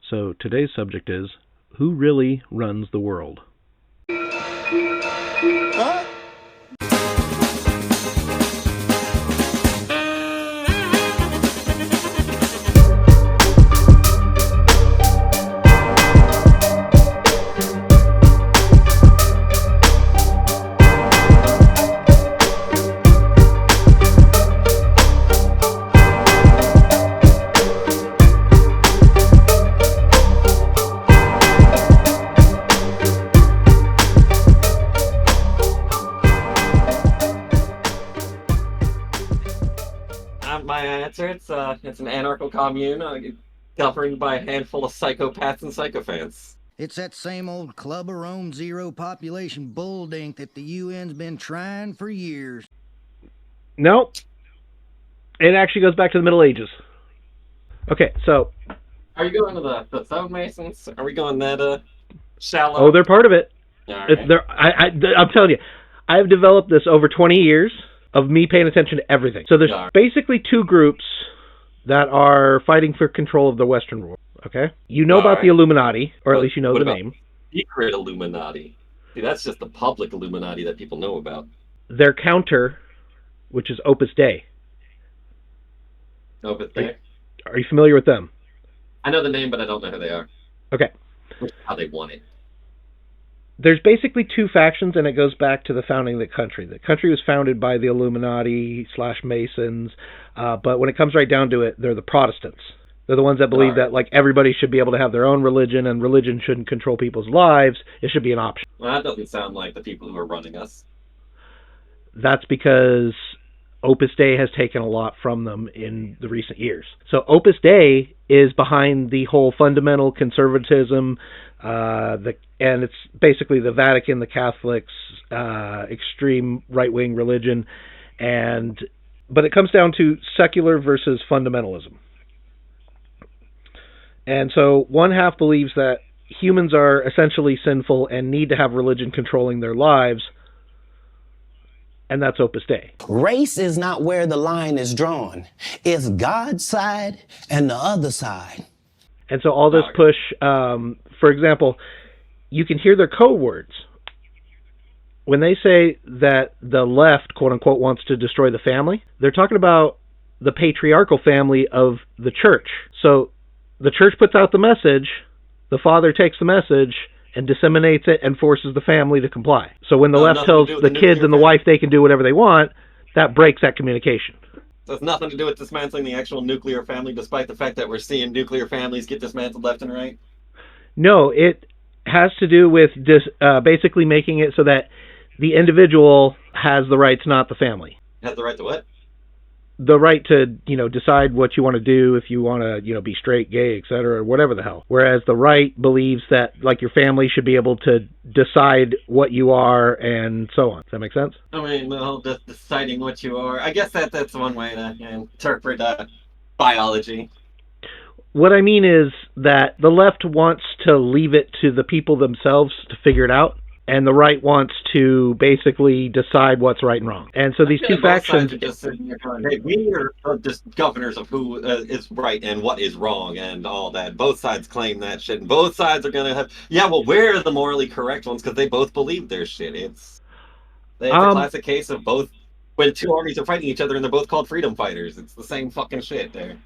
So today's subject is, who really runs the world? Huh? My answer, it's an anarcho commune governed by a handful of psychopaths and sycophants. It's that same old Club of Rome zero population bull dink that the UN's been trying for years. No. It actually goes back to the Middle Ages. Okay, so... Are you going to the stonemasons? Are we going that shallow? Oh, they're part of it. Right. I'm telling you, I've developed this over 20 years of me paying attention to everything. So there's basically two groups that are fighting for control of the Western world, okay? You know about the Illuminati, or at least you know the name. Secret Illuminati. See, that's just the public Illuminati that people know about. Their counter, which is Opus Dei. Opus Dei? Are you familiar with them? I know the name, but I don't know who they are. Okay. How they won it. There's basically two factions, and it goes back to the founding of the country. The country was founded by the Illuminati/Masons, but when it comes right down to it, they're the Protestants. They're the ones that believe that like everybody should be able to have their own religion, and religion shouldn't control people's lives. It should be an option. Well, that doesn't sound like the people who are running us. That's because Opus Dei has taken a lot from them in the recent years. So Opus Dei is behind the whole fundamental conservatism, and it's basically the Vatican, the Catholics, extreme right-wing religion, but it comes down to secular versus fundamentalism. And so one half believes that humans are essentially sinful and need to have religion controlling their lives, and that's Opus Dei. Race is not where the line is drawn. It's God's side and the other side. And so all this push, for example, you can hear their code words. When they say that the left, quote unquote, wants to destroy the family, they're talking about the patriarchal family of the church. So the church puts out the message, the father takes the message and disseminates it and forces the family to comply. So when the left tells the kids and the wife they can do whatever they want, that breaks that communication. So it's nothing to do with dismantling the actual nuclear family, despite the fact that we're seeing nuclear families get dismantled left and right? No, it has to do with basically making it so that the individual has the rights, not the family. Has the right to what? The right to, decide what you want to do, if you want to, be straight, gay, etc., whatever the hell. Whereas the right believes that, like, your family should be able to decide what you are and so on. Does that make sense? I mean, the whole deciding what you are. I guess that's one way to interpret biology. What I mean is that the left wants to leave it to the people themselves to figure it out, and the right wants to basically decide what's right and wrong. And so these two factions... Just sitting here going, hey, we are just governors of who is right and what is wrong and all that. Both sides claim that shit, and both sides are going to have... Yeah, well, we're the morally correct ones because they both believe their shit. It's a classic case of both... When two armies are fighting each other and they're both called freedom fighters. It's the same fucking shit there.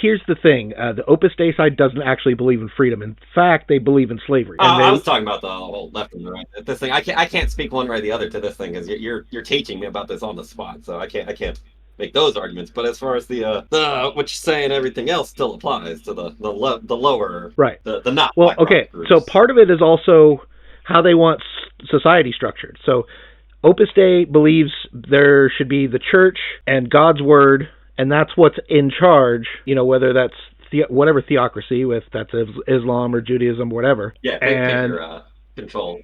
Here's the thing. The Opus Dei side doesn't actually believe in freedom. In fact, they believe in slavery. I was talking about the whole left and the right. This thing, I can't speak one way or the other to this thing because you're teaching me about this on the spot, so I can't make those arguments. But as far as the what you're saying, everything else still applies to the lower, right? The not. Well, okay. Groups. So part of it is also how they want society structured. So Opus Dei believes there should be the church and God's word. And that's what's in charge, whether that's whatever theocracy, if that's Islam or Judaism, whatever. Yeah, and control.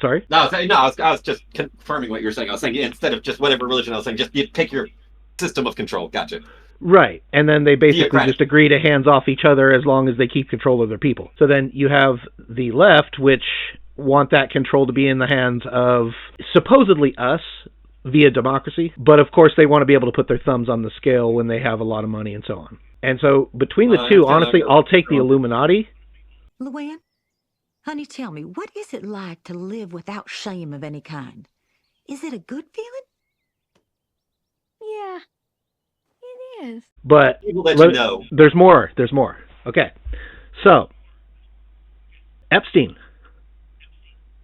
Sorry? No, I was just confirming what you were saying. I was saying instead of just whatever religion, I was saying just you pick your system of control. Gotcha. Right, and then they basically just agree to hands off each other as long as they keep control of their people. So then you have the left, which want that control to be in the hands of supposedly us, via democracy, but of course they want to be able to put their thumbs on the scale when they have a lot of money and so on. And so between the Well, two, that's gonna honestly, go I'll take the wrong. Illuminati. Luann, honey, tell me, what is it like to live without shame of any kind? Is it a good feeling? Yeah, it is. But People that you know. there's more. There's more. Okay. So, Epstein.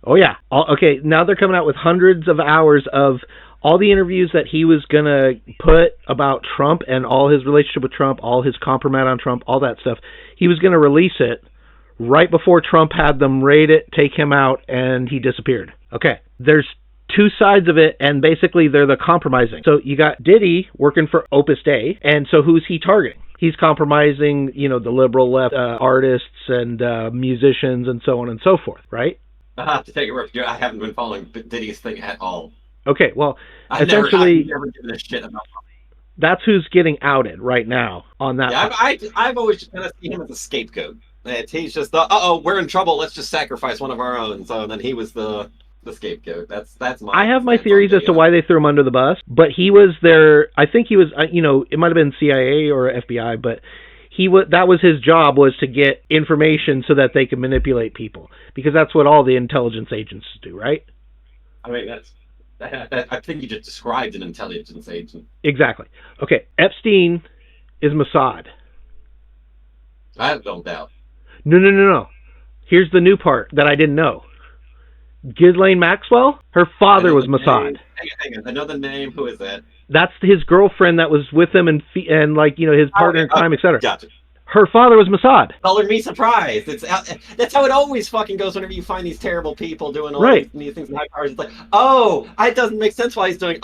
Oh, yeah. Okay, now they're coming out with hundreds of hours of all the interviews that he was going to put about Trump and all his relationship with Trump, all his compromise on Trump, all that stuff. He was going to release it right before Trump had them raid it, take him out, and he disappeared. Okay, there's two sides of it, and basically they're the compromising. So you got Diddy working for Opus Dei, and so who's he targeting? He's compromising, the liberal left artists and musicians and so on and so forth, right? I have to take your word for it. I haven't been following Diddy's thing at all. Okay, well, I've essentially, never given a shit about. that's who's getting outed right now on that. Yeah, I've always just kind of seen him as a scapegoat. He's just we're in trouble. Let's just sacrifice one of our own. So then he was the scapegoat. That's my. I have my theories as to why they threw him under the bus, but he was there. I think he was, it might have been CIA or FBI, but that was his job, was to get information so that they could manipulate people, because that's what all the intelligence agents do, right? I mean, I think you just described an intelligence agent. Exactly. Okay, Epstein is Mossad. I have no doubt. No. Here's the new part that I didn't know. Ghislaine Maxwell, her father was Mossad. Hang on. I know the name. Who is that? That's his girlfriend that was with him and his partner in crime, etc. Gotcha. Her father was Mossad. Color me surprised. That's how it always fucking goes whenever you find these terrible people doing all these things in high powers. It's like, it doesn't make sense why he's doing.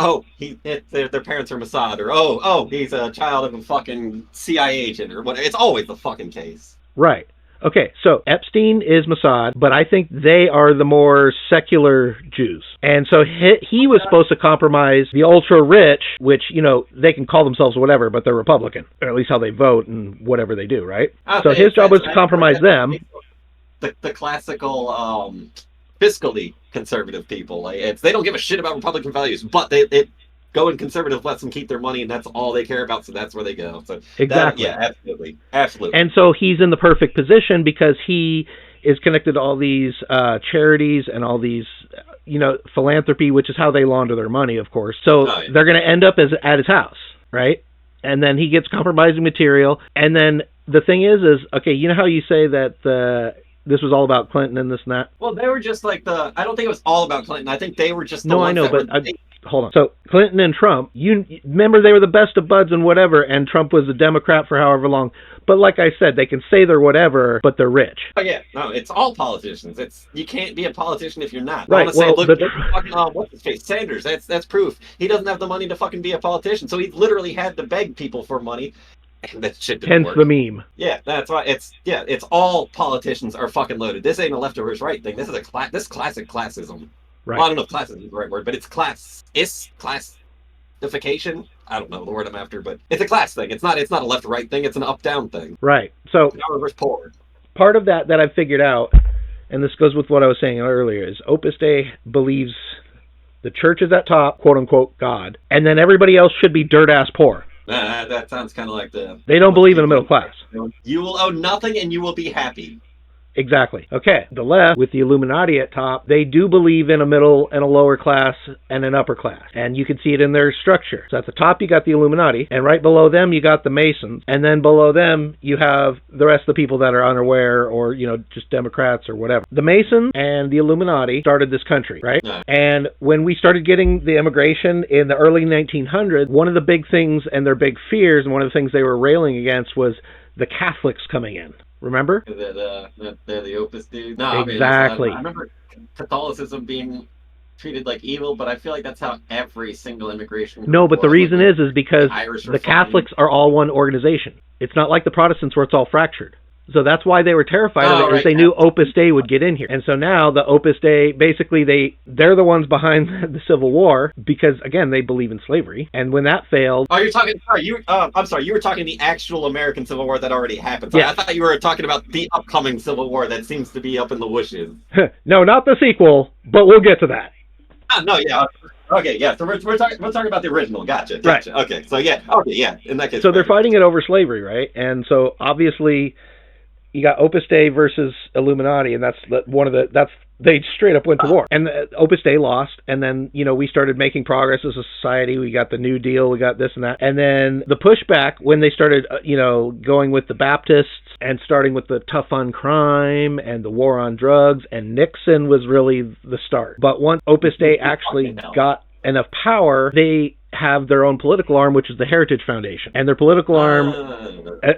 Their parents are Mossad, or he's a child of a fucking CIA agent, or whatever. It's always the fucking case. Right. Okay, so Epstein is Mossad, but I think they are the more secular Jews. And so he was supposed to compromise the ultra-rich, which, they can call themselves whatever, but they're Republican, or at least how they vote and whatever they do, right? So his job was to compromise them. The classical fiscally conservative people. They don't give a shit about Republican values, but they going conservative lets them keep their money, and that's all they care about, so that's where they go. So exactly. Absolutely. And so he's in the perfect position because he is connected to all these charities and all these, philanthropy, which is how they launder their money, of course. So they're going to end up at his house, right? And then he gets compromising material. And then the thing is okay, you know how you say that this was all about Clinton and this and that? Well, they were just like I don't think it was all about Clinton. I think they were just hold on. So Clinton and Trump, you remember they were the best of buds and whatever, and Trump was a Democrat for however long. But like I said, they can say they're whatever, but they're rich. Oh yeah, no, it's all politicians. You can't be a politician if you're not. Right. Well, look fucking what's his face? Sanders. That's proof. He doesn't have the money to fucking be a politician, so he literally had to beg people for money. And that shit didn't work. Hence the meme. Yeah, that's why it's all politicians are fucking loaded. This ain't a left or right thing. This is this classic classism. Right. Well, I don't know if classism is the right word, but it's classification. I don't know the word I'm after, but it's a class thing. It's not a left-right thing. It's an up-down thing. Right. So power versus poor. Part of that I've figured out, and this goes with what I was saying earlier, is Opus Dei believes the church is at top, quote-unquote, God, and then everybody else should be dirt-ass poor. That sounds kind of like They don't believe in a middle class. You will own nothing and you will be happy. Exactly. Okay, the left, with the Illuminati at top, they do believe in a middle and a lower class and an upper class. And you can see it in their structure. So at the top you got the Illuminati, and right below them you got the Masons, and then below them you have the rest of the people that are unaware or, just Democrats or whatever. The Masons and the Illuminati started this country, right? Yeah. And when we started getting the immigration in the early 1900s, one of the big things and their big fears, and one of the things they were railing against, was the Catholics coming in. Remember? That they're the Opus Dei. No, exactly. I remember Catholicism being treated like evil, but I feel like that's how every single immigration. No, but the reason is because the the Catholics are all one organization. It's not like the Protestants where it's all fractured. So that's why they were terrified of it, because they knew Opus Dei would get in here. And so now the Opus Dei, basically they're the ones behind the Civil War because, again, they believe in slavery. And when that failed... Oh, you're talking... I'm sorry, you were talking the actual American Civil War that already happened. Sorry, yeah. I thought you were talking about the upcoming Civil War that seems to be up in the wishes. No, not the sequel, but we'll get to that. No, yeah. Okay, yeah. So we're talking about the original. Gotcha. Okay. So yeah. Okay, yeah. In that case. So they're fighting it over slavery, right? And so obviously, you got Opus Dei versus Illuminati, and they straight up went to war. And Opus Dei lost, and then, we started making progress as a society. We got the New Deal, we got this and that. And then the pushback, when they started, going with the Baptists and starting with the tough on crime and the war on drugs, and Nixon was really the start. But once Opus Dei actually got enough power, they have their own political arm, which is the Heritage Foundation. And their political arm,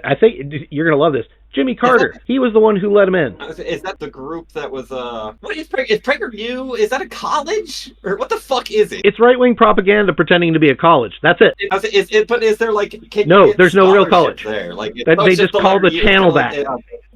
I think you're going to love this, Jimmy Carter. He was the one who let him in. Is that the group that was, what is PragerU? Is that a college? Or what the fuck is it? It's right-wing propaganda pretending to be a college. That's it. But is there like... No, there's no real college. There. Like, they just call the channel that.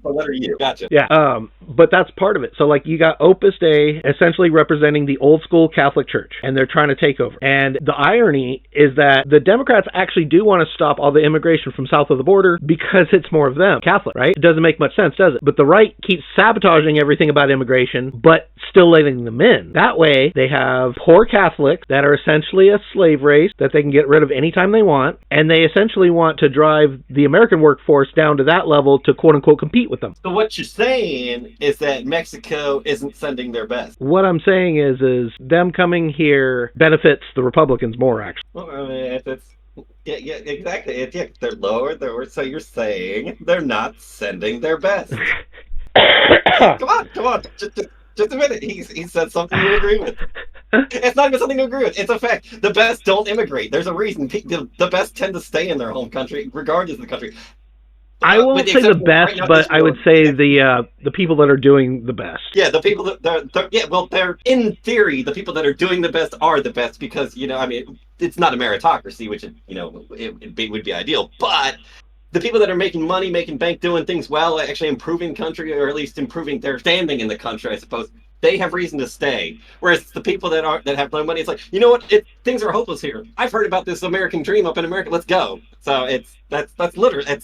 The letter U. Gotcha. Yeah, but that's part of it. So, like, you got Opus Dei essentially representing the old school Catholic Church, and they're trying to take over. And the irony is that the Democrats actually do want to stop all the immigration from south of the border because it's more of them, Catholic, right? It doesn't make much sense, does it? But the right keeps sabotaging everything about immigration, but still letting them in. That way, they have poor Catholics that are essentially a slave race that they can get rid of anytime they want, and they essentially want to drive the American workforce down to that level to quote-unquote compete with them. So what you're saying is that Mexico isn't sending their best. What I'm saying is them coming here benefits the Republicans more, actually. Well, I mean, yeah, exactly. They're lower. So you're saying they're not sending their best. Come on. Just a minute. He said something you agree with. It's not even something to agree with. It's a fact. The best don't immigrate. There's a reason. The best tend to stay in their home country, regardless of the country. I won't say the best, but I would say the people that are doing the best. Yeah, the people that they're in theory, the people that are doing the best are the best because, it's not a meritocracy, which, it would be ideal, but the people that are making money, making bank, doing things well, actually improving the country, or at least improving their standing in the country, I suppose, they have reason to stay. Whereas the people that have no money, it's like, you know what? Things are hopeless here. I've heard about this American dream up in America. Let's go. So that's literally,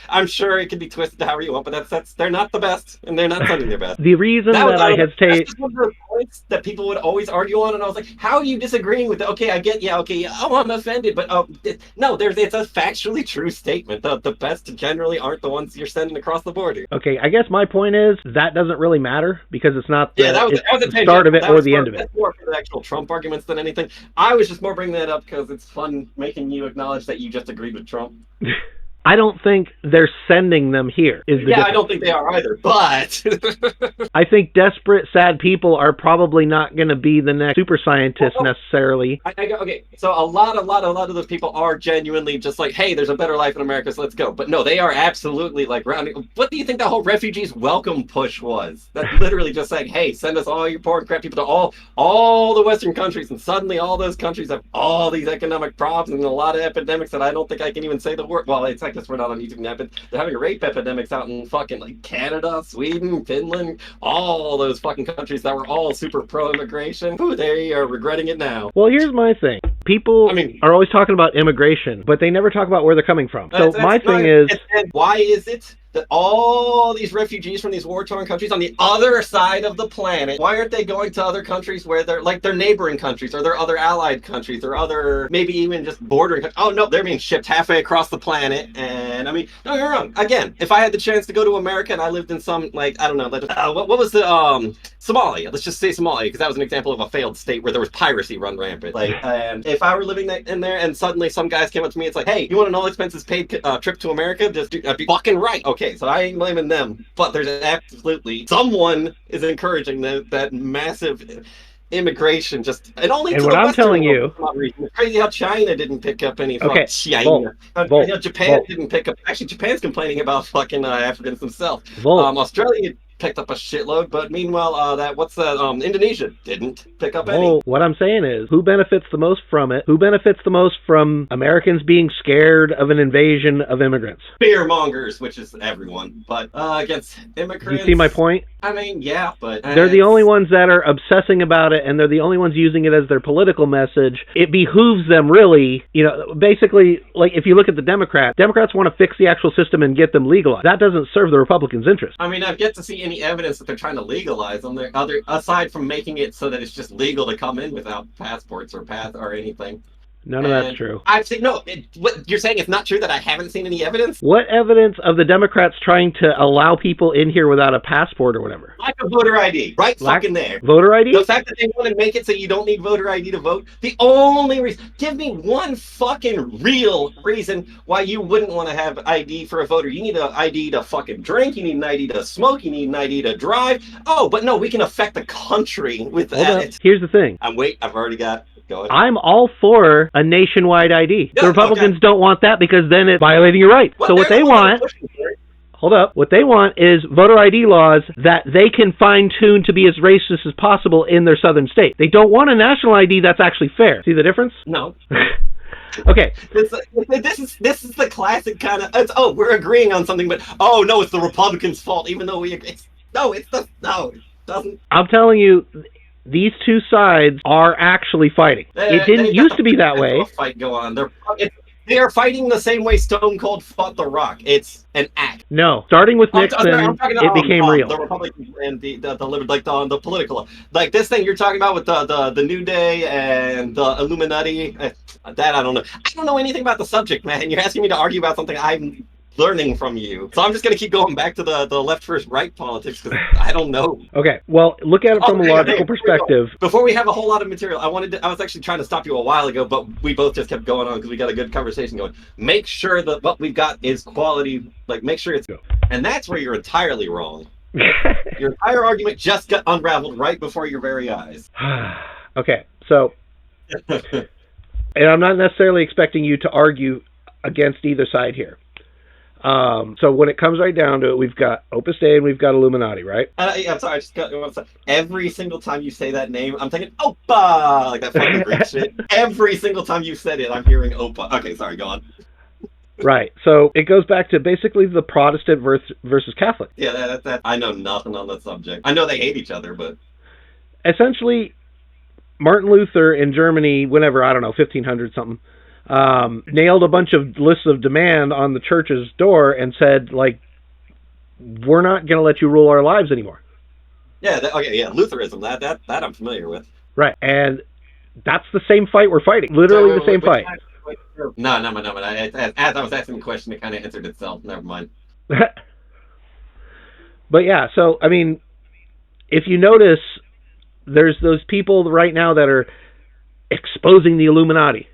I'm sure it can be twisted to however you want, but they're not the best, and they're not sending their best. The reason that I hesitate... That's one of the points that people would always argue on, and I was like, how are you disagreeing with it? Okay, I get, I'm offended, but no, it's a factually true statement. The best generally aren't the ones you're sending across the border. Okay, I guess my point is, that doesn't really matter, because it's not that was the start of it or the end of it. That's more for the actual Trump arguments than anything. I was just more bringing that up because it's fun making you acknowledge that you just agreed with Trump. I don't think they're sending them here. I don't think they are either, but... I think desperate, sad people are probably not going to be the next super scientists necessarily. Okay, so a lot of those people are genuinely just like, hey, there's a better life in America, so let's go. But no, they are absolutely like rounding... What do you think the whole refugees welcome push was? That's literally just saying, hey, send us all your poor and crap people to all the Western countries, and suddenly all those countries have all these economic problems and a lot of epidemics that I don't think I can even say the word. Well, it's like we're not on YouTube now, but they're having rape epidemics out in fucking like Canada, Sweden, Finland, all those fucking countries that were all super pro-immigration. Ooh, they are regretting it now. Well, here's my thing. People are always talking about immigration, but they never talk about where they're coming from. So my thing is... And why is it that all these refugees from these war-torn countries on the other side of the planet, why aren't they going to other countries where they're like their neighboring countries or their other allied countries or other maybe even just bordering countries? Oh no, they're being shipped halfway across the planet. And I mean, don't get me wrong. Again, if I had the chance to go to America and I lived in some, like, I don't know, what was the Somalia? Let's just say Somalia, because that was an example of a failed state where there was piracy run rampant. Like, and if I were living in there and suddenly some guys came up to me, it's like, hey, you want an all expenses paid trip to America? I'd be fucking right. Okay. So I ain't blaming them, but there's absolutely someone is encouraging that massive immigration. And only. And what I'm telling you, it's crazy how China didn't pick up any. Okay, China. Japan didn't pick up. Actually, Japan's complaining about fucking Africans themselves. Australia picked up a shitload, but meanwhile, Indonesia didn't pick up any. What I'm saying is, who benefits the most from it? Who benefits the most from Americans being scared of an invasion of immigrants? Fear mongers, which is everyone, but against immigrants. You see my point? I mean, yeah, but they're the only ones that are obsessing about it, and they're the only ones using it as their political message. It behooves them, really, basically, like, if you look at the Democrats want to fix the actual system and get them legalized. That doesn't serve the Republicans' interest. I mean, I've yet to see any evidence that they're trying to legalize them. Aside from making it so that it's just legal to come in without passports or anything. None of that's true. I've seen what you're saying is not true. That I haven't seen any evidence. What evidence of the Democrats trying to allow people in here without a passport or whatever? Lack of voter ID, right? Fucking there. Voter ID? The fact that they want to make it so you don't need voter ID to vote. The only reason. Give me one fucking real reason why you wouldn't want to have ID for a voter. You need an ID to fucking drink. You need an ID to smoke. You need an ID to drive. Oh, but no, we can affect the country with that. Here's the thing. I've already got. Go ahead. I'm all for a nationwide ID. Yeah, the Republicans don't want that because then it's violating your rights. So what they want, what they want is voter ID laws that they can fine-tune to be as racist as possible in their southern state. They don't want a national ID that's actually fair. See the difference? No. Okay. This is the classic kind of, we're agreeing on something, but, no, it's the Republicans' fault, even though we agree. It doesn't. I'm telling you, these two sides are actually fighting. It didn't used to be that way. A fight go on. They are fighting the same way Stone Cold fought The Rock. It's an act. No, starting with Nixon, it became real. The Republicans and the political, like this thing you're talking about with the New Day and the Illuminati. That I don't know. I don't know anything about the subject, man. You're asking me to argue about something I'm learning from you. So I'm just going to keep going back to the left versus right politics because I don't know. Okay, well, look at it from a logical perspective. Before we have a whole lot of material, I was actually trying to stop you a while ago, but we both just kept going on because we got a good conversation going. Make sure that what we've got is quality, make sure it's... And that's where you're entirely wrong. Your entire argument just got unraveled right before your very eyes. Okay, so... and I'm not necessarily expecting you to argue against either side here. So when it comes right down to it, we've got Opus Dei and we've got Illuminati, right? I'm sorry, I just got one second. Every single time you say that name, I'm thinking Opa, like that fucking Greek shit. Every single time you said it, I'm hearing Opa. Okay, sorry, go on. Right. So it goes back to basically the Protestant versus Catholic. Yeah, that I know nothing on that subject. I know they hate each other, but essentially, Martin Luther in Germany, whenever, I don't know, 1500 something. Nailed a bunch of lists of demand on the church's door and said, we're not going to let you rule our lives anymore. Yeah, Lutheranism, that I'm familiar with. Right, and that's the same fight we're fighting. Literally the same fight. No. As I was asking the question, it kind of answered itself. Never mind. But yeah, so, I mean, if you notice, there's those people right now that are exposing the Illuminati.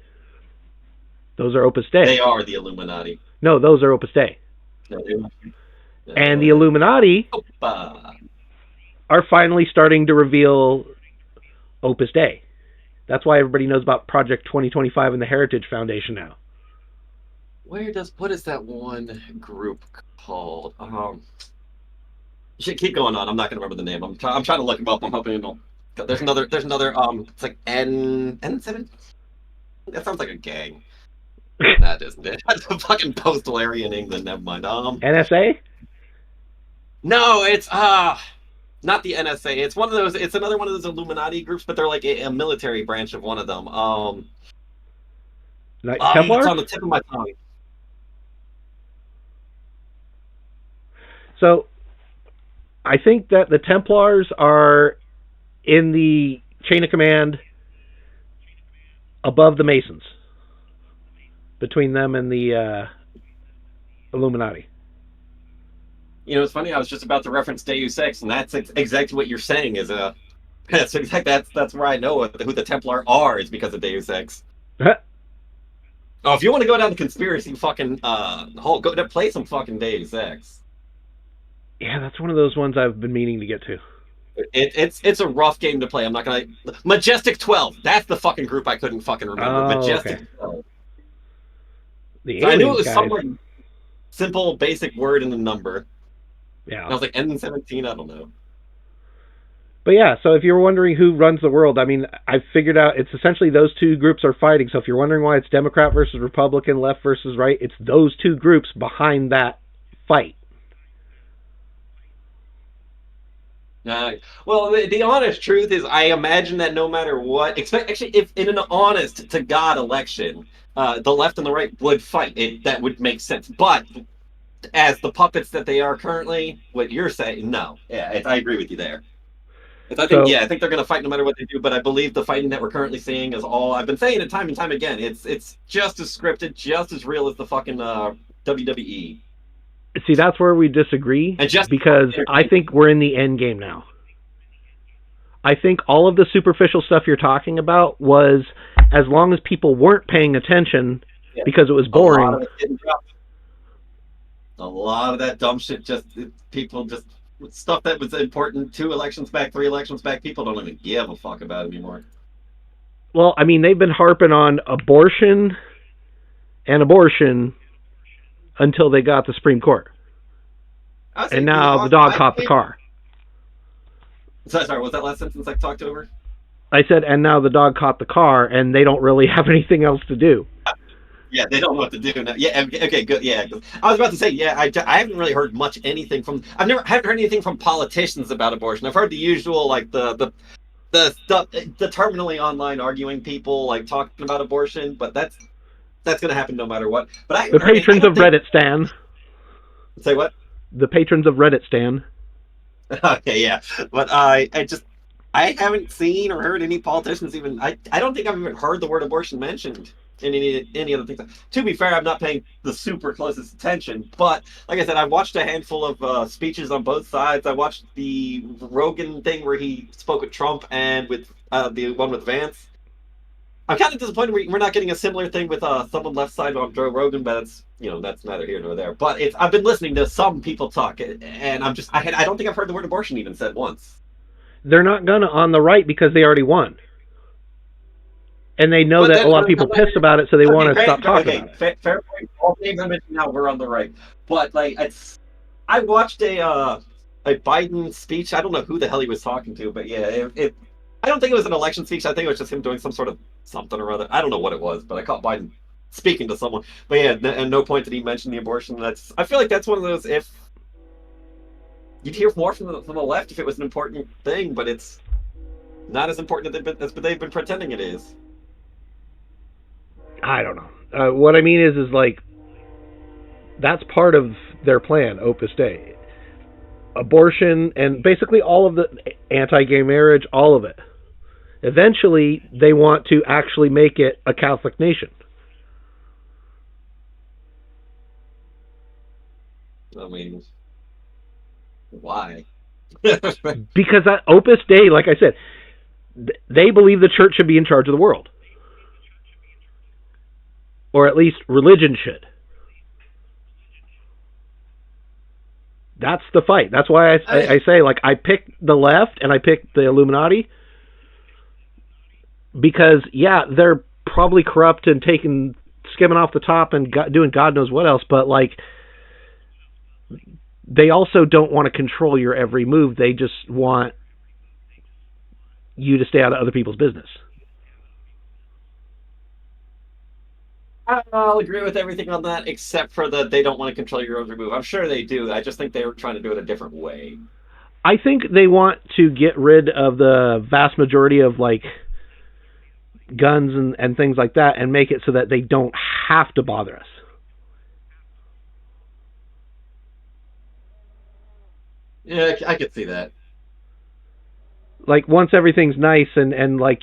Those are Opus Dei. They are the Illuminati. No, those are Opus Dei. And the Illuminati are finally starting to reveal Opus Dei. That's why everybody knows about Project 2025 and the Heritage Foundation now. What is that one group called? You should keep going on. I'm not going to remember the name. I'm trying to look them up. I'm hoping it'll... There's another. It's like N7. That sounds like a gang. That isn't it. That's a fucking postal area in England. Never mind. NSA? No, it's not the NSA. It's one of those. It's another one of those Illuminati groups, but they're like a military branch of one of them. Templar? It's on the tip of my tongue. So, I think that the Templars are in the chain of command above the Masons. Between them and the Illuminati. You know, it's funny. I was just about to reference Deus Ex, and that's exactly what you're saying. That's where I know who the Templar are is because of Deus Ex. If you want to go down the conspiracy fucking hole, go to play some fucking Deus Ex. Yeah, that's one of those ones I've been meaning to get to. It's a rough game to play. I'm not gonna. Majestic 12. That's the fucking group I couldn't fucking remember. Majestic 12. So I knew it was some simple, basic word and a number. Yeah. And I was like, N17, I don't know. But yeah, so if you're wondering who runs the world, I mean, I've figured out it's essentially those two groups are fighting. So if you're wondering why it's Democrat versus Republican, left versus right, it's those two groups behind that fight. Well, the honest truth is I imagine that no matter what, actually, if in an honest to God election, the left and the right would fight. That would make sense. But as the puppets that they are currently, what you're saying, no. Yeah, I agree with you there. I think, So- I think they're going to fight no matter what they do. But I believe the fighting that we're currently seeing is all. I've been saying it time and time again. It's just as scripted, just as real as the fucking WWE. See, that's where we disagree, And just because I think we're in the end game now. I think all of the superficial stuff you're talking about was as long as people weren't paying attention because it was boring. A lot of it didn't drop. A lot of that dumb shit, people just stuff that was important 2 elections back, 3 elections back. People don't even give a fuck about it anymore. Well, I mean, they've been harping on abortion until they got the Supreme Court. And now the dog caught the car. Sorry, was that last sentence I talked over? I said, and now the dog caught the car, and they don't really have anything else to do. Yeah, they don't know what to do now. Yeah, okay, good. Yeah, I was about to say, I haven't really heard anything from. Haven't heard anything from politicians about abortion. I've heard the usual, like the stuff, the terminally online arguing people like talking about abortion, but that's going to happen no matter what. But the patrons of Reddit stan. Say what? The patrons of Reddit stan. Okay, yeah, but I haven't seen or heard any politicians even. I don't think I've even heard the word abortion mentioned in any other things. To be fair, I'm not paying the super closest attention, but like I said, I watched a handful of speeches on both sides. I watched the Rogan thing where he spoke with Trump and with the one with Vance. I'm kind of disappointed we're not getting a similar thing with someone left side on Joe Rogan, but that's neither here nor there. But I've been listening to some people talk, and I don't think I've heard the word abortion even said once. They're not gonna on the right because they already won. And they know that a lot of people pissed about it, so they want to stop talking about it. Fair point. All the names I mentioned now were on the right. But I watched a Biden speech. I don't know who the hell he was talking to, but yeah, I don't think it was an election speech. I think it was just him doing some sort of something or other. I don't know what it was, but I caught Biden speaking to someone. But yeah, at no point did he mention the abortion. I feel like that's one of those, if you'd hear more from the left if it was an important thing, but it's not as important as they've been pretending it is. I don't know. What I mean is like, that's part of their plan, Opus Dei. Abortion and basically all of the anti-gay marriage, all of it. Eventually, they want to actually make it a Catholic nation. I mean, why? Because that Opus Dei, like I said, they believe the church should be in charge of the world. Or at least religion should. That's the fight. That's why I say, like, I picked the left and I picked the Illuminati. Because, yeah, they're probably corrupt and skimming off the top and doing God knows what else. But, like, they also don't want to control your every move. They just want you to stay out of other people's business. I'll agree with everything on that, except for that they don't want to control your every move. I'm sure they do. I just think they were trying to do it a different way. I think they want to get rid of the vast majority of, like, guns and things like that and make it so that they don't have to bother us. Yeah, I could see that. Like, once everything's nice and like,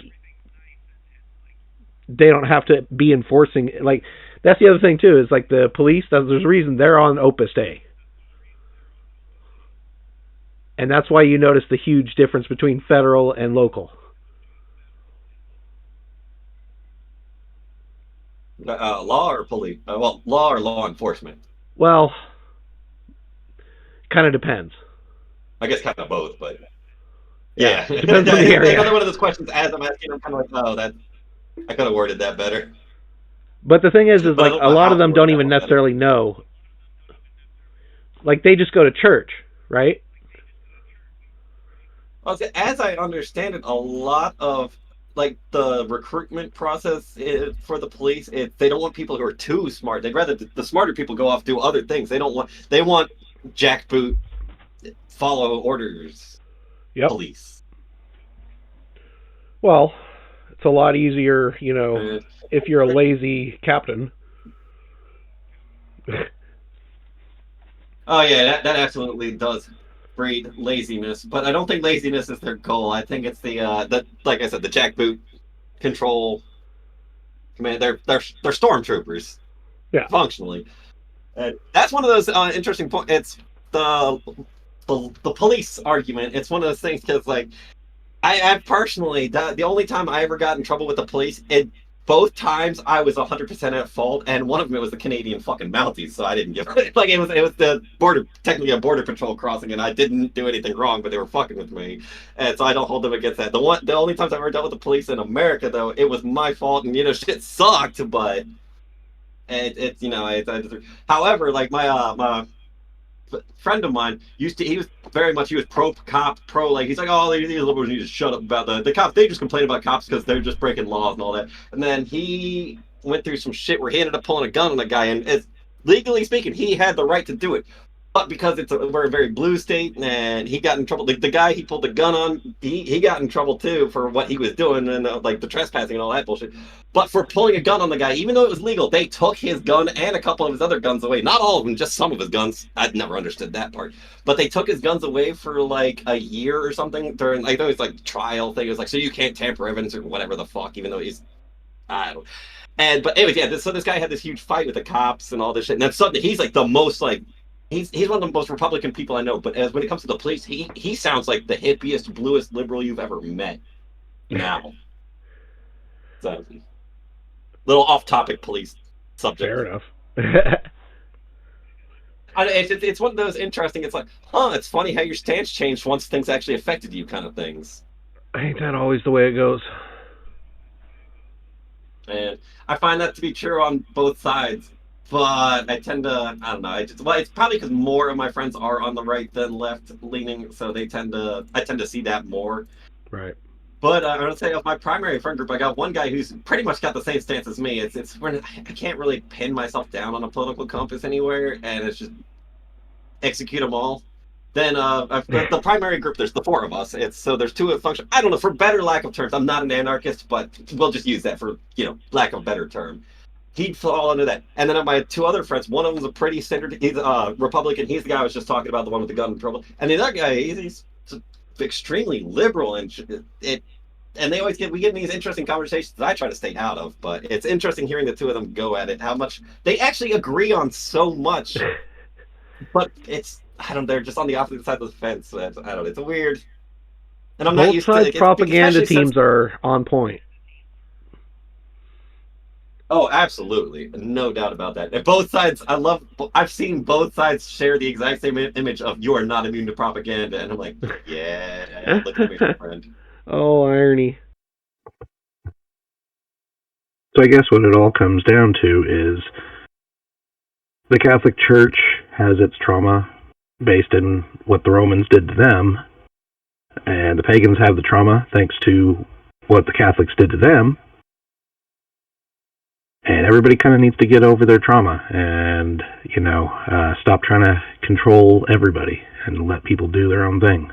they don't have to be enforcing, like, that's the other thing too, is like the police, there's a reason they're on Opus Dei. And that's why you notice the huge difference between federal and local. Law or police? Law or law enforcement? Well, kind of depends. I guess kind of both, but yeah. Depends on the area. Another one of those questions, as I'm asking, I'm kind of like, oh, I could have worded that better. But the thing is like, a lot of them don't even necessarily know. Like, they just go to church, right? Well, as I understand it, a lot of, like, the recruitment process for the police, they don't want people who are too smart. They'd rather the smarter people go off do other things. They want jackboot, follow orders, police. Well, it's a lot easier, if you're a lazy captain. Oh yeah, that absolutely does breed laziness, but I don't think laziness is their goal. I think it's the like I said, the jackboot control command. They're stormtroopers Yeah. functionally. And that's one of those interesting points. It's the, the police argument. It's one of those things because like I personally the only time I ever got in trouble with the police, both times I was 100% at fault, and one of them it was the Canadian fucking Mounties, so I didn't give like it was the border, technically a border patrol crossing, and I didn't do anything wrong, but they were fucking with me, and so I don't hold them against that. The only times I've ever dealt with the police in America though, it was my fault, and shit sucked, but it's however, like my friend of mine he was very much, he was pro cop, pro, like he's like, oh, these liberals need to shut up about the cops. They just complain about cops because they're just breaking laws and all that. And then he went through some shit where he ended up pulling a gun on a guy, and it's legally speaking, he had the right to do it. But because we're a very blue state, and he got in trouble. The guy he pulled the gun on, he got in trouble too for what he was doing, and like the trespassing and all that bullshit. But for pulling a gun on the guy, even though it was legal, they took his gun and a couple of his other guns away. Not all of them, just some of his guns. I'd never understood that part. But they took his guns away for like a year or something during, I know it's like trial thing. It was like, so you can't tamper evidence or whatever the fuck, even though I don't. But anyways, yeah. So this guy had this huge fight with the cops and all this shit, and then suddenly he's like the most like. He's one of the most Republican people I know, but when it comes to the police, he sounds like the hippiest, bluest liberal you've ever met. Now, so little off-topic police subject. Fair enough. It's one of those interesting. It's like, it's funny how your stance changed once things actually affected you, kind of things. Ain't that always the way it goes? And I find that to be true on both sides. But I tend to, I don't know. It's probably because more of my friends are on the right than left leaning, so I tend to see that more. Right. But I would say of my primary friend group, I got one guy who's pretty much got the same stance as me. It's when I can't really pin myself down on a political compass anywhere, and it's just execute them all. Then the primary group, there's the four of us. There's two of function. I don't know, for better lack of terms. I'm not an anarchist, but we'll just use that for lack of a better term. He'd fall under that. And then my two other friends, one of them's a pretty standard, he's Republican. He's the guy I was just talking about, the one with the gun trouble. And the other guy, he's extremely liberal, and they always we get in these interesting conversations that I try to stay out of. But it's interesting hearing the two of them go at it, how much they actually agree on so much. But they're just on the opposite side of the fence. I don't know, it's a weird. And I'm both not used sides' to propaganda teams are on point. Oh, absolutely. No doubt about that. And both sides, I've seen both sides share the exact same image of you are not immune to propaganda. And I'm like, yeah, look at me, my friend. Oh, irony. So I guess what it all comes down to is the Catholic Church has its trauma based in what the Romans did to them, and the pagans have the trauma thanks to what the Catholics did to them. And everybody kind of needs to get over their trauma and, stop trying to control everybody and let people do their own thing.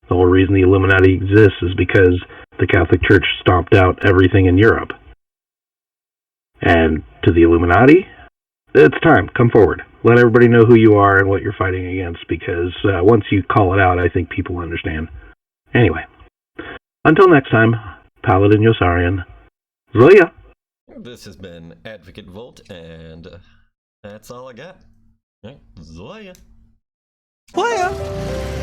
The whole reason the Illuminati exists is because the Catholic Church stomped out everything in Europe. And to the Illuminati, it's time. Come forward. Let everybody know who you are and what you're fighting against, because once you call it out, I think people understand. Anyway, until next time, Paladin Yosarian, Zoya! This has been Advocate Volt, and that's all I got. All right, Zoya. Zoya!